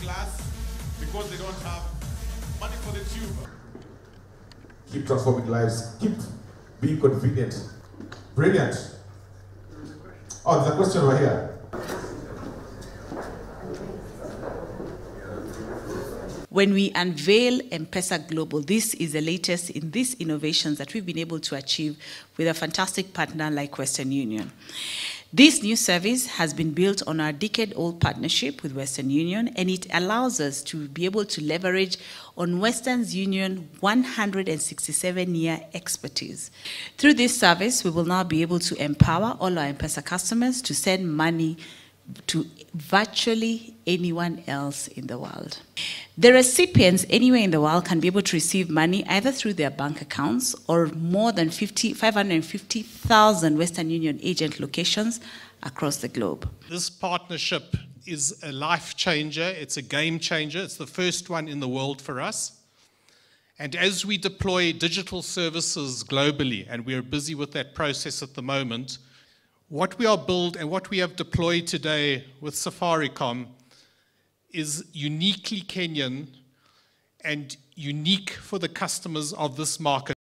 class because they don't have money for the tube. Keep transforming lives. Keep being convenient. Brilliant. Oh, there's a question over here. When we unveil Mpesa Global, this is the latest in these innovations that we've been able to achieve with a fantastic partner like Western Union. This new service has been built on our decade-old partnership with Western Union, and it allows us to be able to leverage on Western Union's 167-year expertise. Through this service, we will now be able to empower all our Mpesa customers to send money to virtually anyone else in the world. The recipients anywhere in the world can be able to receive money either through their bank accounts or more than 550,000 Western Union agent locations across the globe. This partnership is a life changer, it's a game changer, it's the first one in the world for us. And as we deploy digital services globally, and we are busy with that process at the moment, what we are building and what we have deployed today with Safaricom is uniquely Kenyan and unique for the customers of this market.